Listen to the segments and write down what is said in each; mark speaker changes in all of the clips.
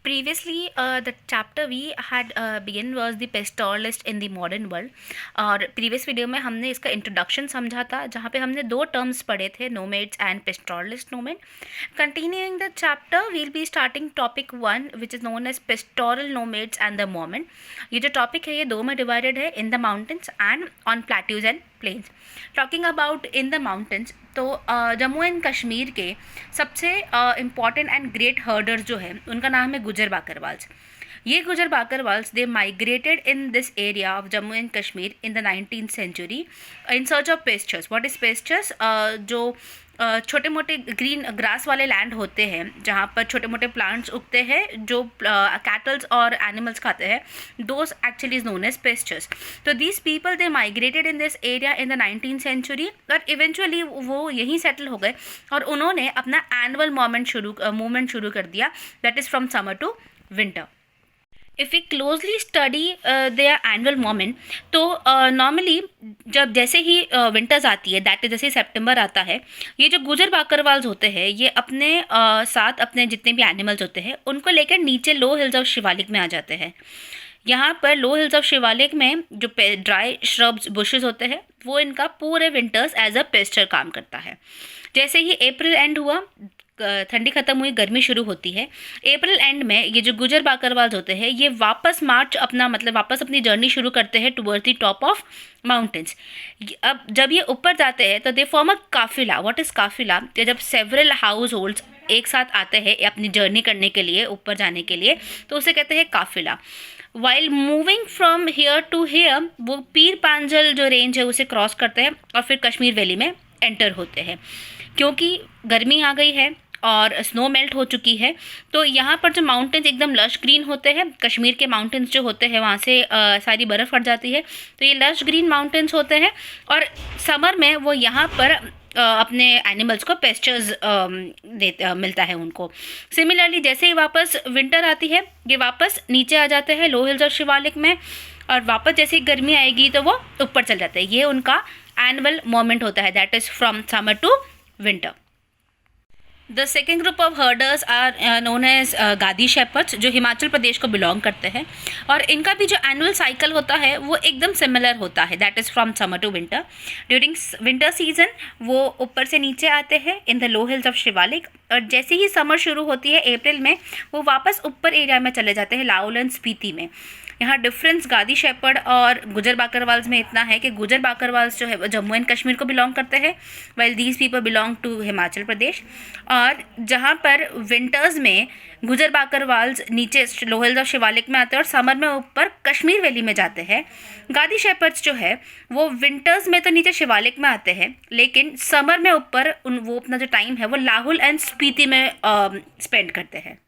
Speaker 1: Previously, the chapter we had begun was the pastoralist in the modern world. और previous video में हमने इसका introduction समझा था, जहाँ पे हमने दो टर्म्स पढ़े थे, nomads and pastoralist nomad. Continuing the chapter will be starting topic 1 which is known as pastoral nomads and the moment. ये जो टॉपिक है ये दो में डिवाइडेड है, in the mountains and on plateaus and plains. Talking about in the mountains, तो Jammu and Kashmir के सबसे इम्पॉर्टेंट एंड ग्रेट हर्डर्स जो है उनका नाम है गुजर बाकरवाल्स. ये Gujjar Bakarwals they migrated in this area of Jammu and Kashmir in the 19th century in search of pastures. What is pastures? जो छोटे मोटे ग्रीन ग्रास वाले लैंड होते हैं जहाँ पर छोटे मोटे प्लांट्स उगते हैं जो कैटल्स और एनिमल्स खाते हैं, those actually is known as pastures. तो these people they migrated in this area in the 19th century और इवेंचुअली वो यहीं सेटल हो गए और उन्होंने अपना एनुअल मूवमेंट शुरू कर दिया, that is from summer to winter. If we closely study their annual moment, तो नॉर्मली जब जैसे ही विंटर्स आती है, दैट इज जैसे सितंबर आता है, ये जो गुजर बाकरवाल्स होते हैं ये अपने साथ अपने जितने भी एनिमल्स होते हैं उनको लेकर नीचे लो हिल्स ऑफ शिवालिक में आ जाते हैं. यहाँ पर लो हिल्स ऑफ शिवालिक में जो ड्राई श्रब्स बुशेस होते हैं वो इनका पूरे विंटर्स एज अ पेस्चर काम करता है. जैसे ही अप्रैल एंड हुआ, ठंडी खत्म हुई, गर्मी शुरू होती है, अप्रैल एंड में ये जो गुजर बाकरवाल्स होते हैं ये वापस वापस अपनी जर्नी शुरू करते हैं towards the top of mountains. अब जब ये ऊपर जाते हैं तो दे फॉर्म अ काफिला. व्हाट इज़ काफिला? जब सेवरल हाउस होल्ड्स एक साथ आते हैं अपनी जर्नी करने के लिए, ऊपर जाने के लिए, तो उसे कहते हैं काफिला. While moving from here to here वो पीर पांजल जो रेंज है उसे क्रॉस करते हैं और फिर कश्मीर वैली में एंटर होते हैं. क्योंकि गर्मी आ गई है और स्नो मेल्ट हो चुकी है तो यहाँ पर जो माउंटेन्स एकदम लश ग्रीन होते हैं, कश्मीर के माउंटेन्स जो होते हैं वहाँ से सारी बर्फ़ हट जाती है, तो ये लश ग्रीन माउंटेन्स होते हैं और समर में वो यहाँ पर अपने एनिमल्स को पेस्चर्स मिलता है उनको. सिमिलरली जैसे ही वापस विंटर आती है ये वापस नीचे आ जाते हैं लो हिल्स ऑफ शिवालिक में और वापस जैसे ही गर्मी आएगी तो वो ऊपर चल जाते हैं. ये उनका एनुअल मोमेंट होता है, that is from summer to winter. The second group of herders are known as Gaddi shepherds, जो हिमाचल प्रदेश को बिलोंग करते हैं और इनका भी जो एनुअल साइकिल होता है वो एकदम सिमिलर होता है, that is from summer to winter. During winter season वो ऊपर से नीचे आते हैं in the low hills of Shivalik और जैसे ही समर शुरू होती है अप्रैल में वो वापस ऊपर एरिया में चले जाते हैं, लाहौल एंड स्पीति में. यहाँ डिफरेंस गादी शेपर्ड और गुजर बाकरवाल्स में इतना है कि गुजर बाकरवाल्स जो है वो जम्मू एंड कश्मीर को बिलोंग करते हैं, while these people belong to Himachal Pradesh. और जहाँ पर विंटर्स में गुजर बाकरवाल्स नीचे लो हिल्स ऑफ शिवालिक में आते हैं और समर में ऊपर कश्मीर वैली में जाते हैं. गादी शेपर्ड्स जो है वो विंटर्स में तो नीचे शिवालिक में आते हैं लेकिन समर में ऊपर वो अपना जो टाइम है वो लाहौल एंड स्पीति में स्पेंड करते हैं.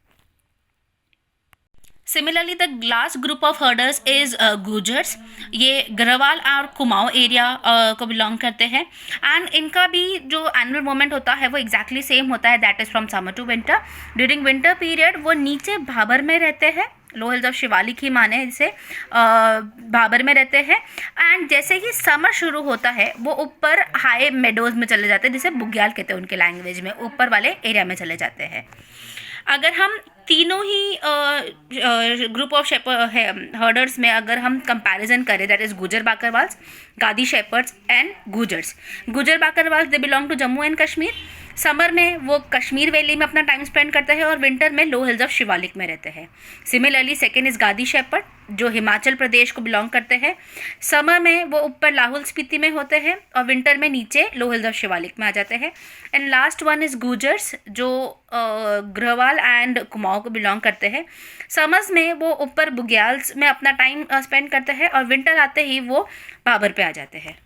Speaker 1: Similarly, the last group of herders is Gujars. ये गढ़वाल और कुमाऊँ एरिया को बिलोंग करते हैं एंड इनका भी जो एनुअल मोमेंट होता है वो एग्जैक्टली सेम होता है, that is from summer to winter. During winter period वो नीचे भाबर में रहते हैं, लो हिल्स ऑफ शिवालिक ही माने इसे, भाबर में रहते हैं एंड जैसे ही समर शुरू होता है वो ऊपर हाई मेडोज में चले जाते हैं, जिसे बुग्याल कहते हैं उनके लैंग्वेज में, ऊपर वाले एरिया में चले जाते हैं. अगर हम तीनों ही ग्रुप ऑफ हर्डर्स में अगर हम कंपैरिजन करें, दैट इज़ गुजर बाकरवाल्स, गादी shepherds and Gujjars. Gujjar Bakarwals they belong to Jammu and Kashmir. Summer में वो कश्मीर वैली में अपना टाइम स्पेंड करते हैं और विंटर में लो हिल्स ऑफ शिवालिक में रहते हैं. सिमिलरली सेकेंड इज़ गादी शेपर्ड जो हिमाचल प्रदेश को बिलोंग करते हैं. समर में वो ऊपर लाहौल स्पीति में होते हैं और विंटर में नीचे लो हिल्स ऑफ शिवालिक में आ जाते हैं. एंड लास्ट वन इज़ गुजर्स जो गढ़वाल एंड कुमाऊँ को बिलोंग करते हैं. समर्स में वो ऊपर बुग्याल्स में अपना टाइम स्पेंड करते हैं और विंटर आते ही वो भाबर पे आ जाते हैं.